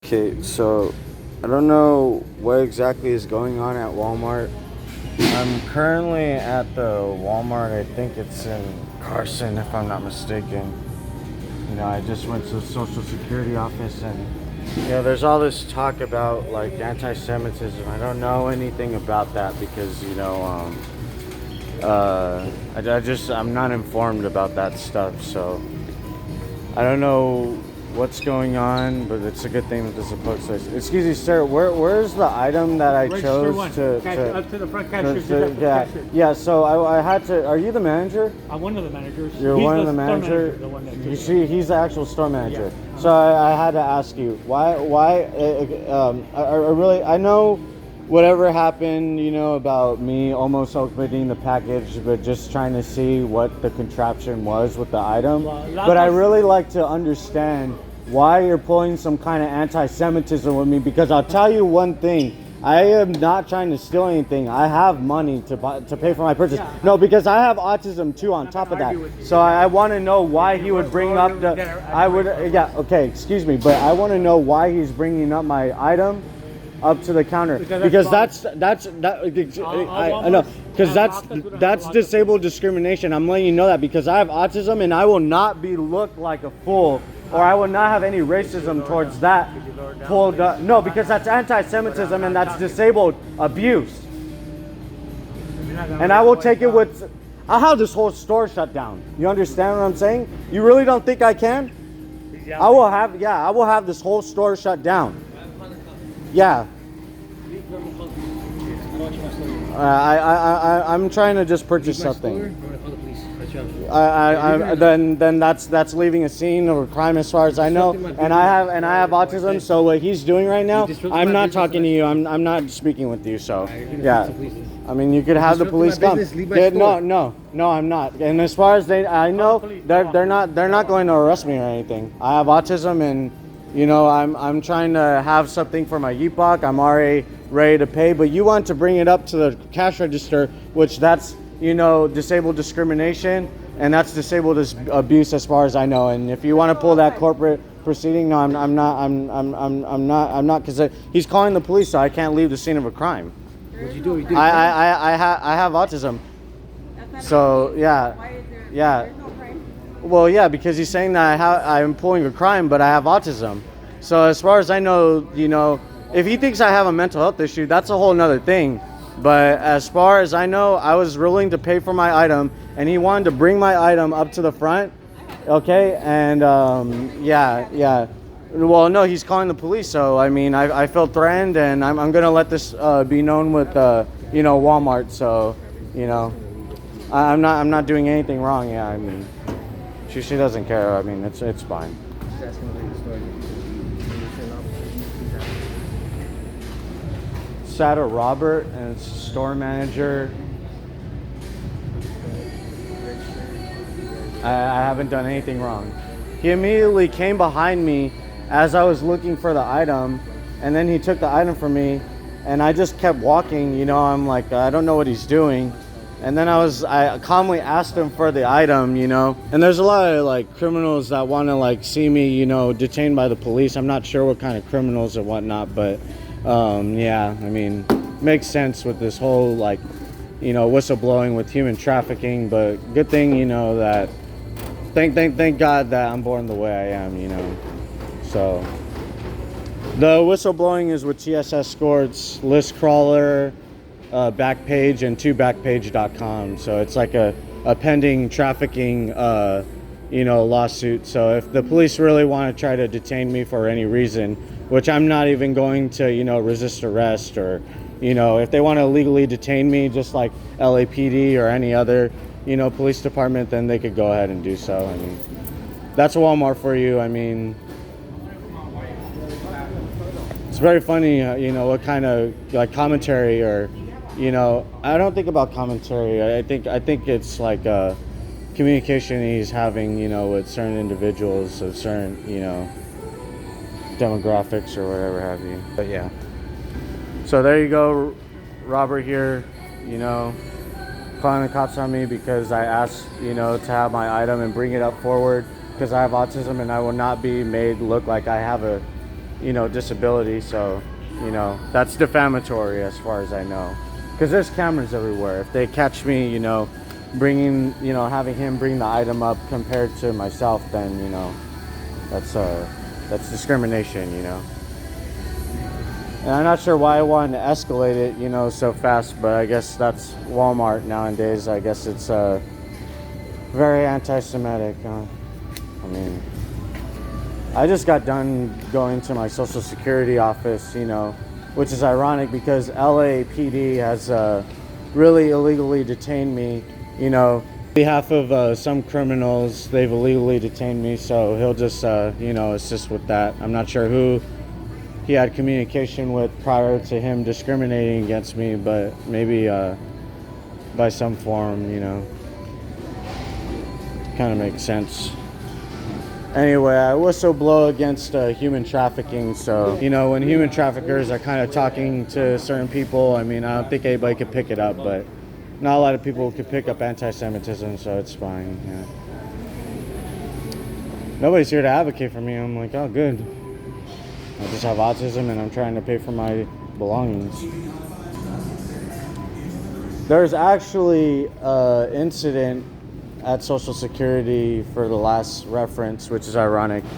Okay, so I don't know what exactly is going on at Walmart. I'm currently at the Walmart, I think it's in Carson, if I'm not mistaken. I just went to the Social Security office and, there's all this talk about like anti-Semitism. I don't know anything about that because, I'm not informed about that stuff, so I don't know what's going on, but it's a good thing that there's a post office. Excuse me, sir. Where's the item that I chose Up to the front cashier. yeah. So I had to. Are you the manager? I'm one of the managers. You're He's one of the store manager. The one that You see, he's the actual store manager. Yeah. So I had to ask you why. I know whatever happened, about me almost opening the package, but just trying to see what the contraption was with the item. But I really like to understand why you're pulling some kind of anti-Semitism with me, because I'll tell you one thing. I am not trying to steal anything. I have money to pay for my purchase. Yeah. No, because I have autism too on top of that. So I want to know why he would bring up okay, excuse me, but I want to know why he's bringing up my item up to the counter, because I know, because that's disabled discrimination. I'm letting you know that, because I have autism and I will not be looked like a fool, or I will not have any racism towards that pulled up. No, because that's anti-Semitism and that's disabled abuse, and I will take it with. I'll have this whole store shut down. You understand what I'm saying? You really don't think I can? I will have this whole store shut down. Yeah. I'm trying to just purchase something. Then that's leaving a scene of a crime, as far as I know. And I have autism, so what he's doing right now, I'm not talking to you. I'm not speaking with you. So yeah, I mean, you could have the police come. No, I'm not. And as far as I know, they're not going to arrest me or anything. I have autism, and I'm trying to have something for my YPOC. I'm already ready to pay, but you want to bring it up to the cash register, which that's disabled discrimination, and that's disabled abuse, as far as I know. And if you want to pull that corporate proceeding, no, I'm not, because he's calling the police, so I can't leave the scene of a crime. What you do? I have autism. So yeah. Well, yeah, because he's saying that I'm pulling a crime, but I have autism. So as far as I know, if he thinks I have a mental health issue, that's a whole nother thing. But as far as I know, I was willing to pay for my item, and he wanted to bring my item up to the front. Okay, and yeah. Well, no, he's calling the police. So I mean, I felt threatened, and I'm gonna let this be known with Walmart. So I'm not doing anything wrong. Yeah, I mean. She doesn't care. I mean, it's fine. Sada Robert, and it's store manager. I haven't done anything wrong. He immediately came behind me as I was looking for the item, and then he took the item from me, and I just kept walking. I'm like, I don't know what he's doing. And then I calmly asked him for the item, and there's a lot of like criminals that want to like see me, detained by the police. I'm not sure what kind of criminals or whatnot, but yeah, I mean, makes sense with this whole like, whistleblowing with human trafficking. But good thing, that thank God that I'm born the way I am, So the whistleblowing is with TS Escorts, List Crawler, Backpage, and 2backpage.com. So it's like a pending trafficking lawsuit. So if the police really want to try to detain me for any reason, which I'm not even going to resist arrest, or if they want to legally detain me just like LAPD or any other police department, then they could go ahead and do so. I mean, that's Walmart for you. I mean, it's very funny what kind of like commentary, or I don't think about commentary. I think it's like communication he's having, with certain individuals of certain, demographics or whatever have you. But yeah. So there you go, Robert here, calling the cops on me because I asked, to have my item and bring it up forward, because I have autism and I will not be made look like I have a, disability. So, that's defamatory as far as I know. Because there's cameras everywhere. If they catch me, bringing, having him bring the item up compared to myself, then, that's discrimination, And I'm not sure why I wanted to escalate it, so fast, but I guess that's Walmart nowadays. I guess it's very anti-Semitic. I just got done going to my Social Security office, which is ironic because LAPD has really illegally detained me, On behalf of some criminals, they've illegally detained me, so he'll just, assist with that. I'm not sure who he had communication with prior to him discriminating against me, but maybe by some form, kind of makes sense. Anyway, I whistleblow against human trafficking. So, when human traffickers are kind of talking to certain people, I don't think anybody could pick it up, but not a lot of people could pick up anti-Semitism, so it's fine. Yeah. Nobody's here to advocate for me. I'm like, oh, good. I just have autism and I'm trying to pay for my belongings. There's actually an incident at Social Security for the last reference, which is ironic.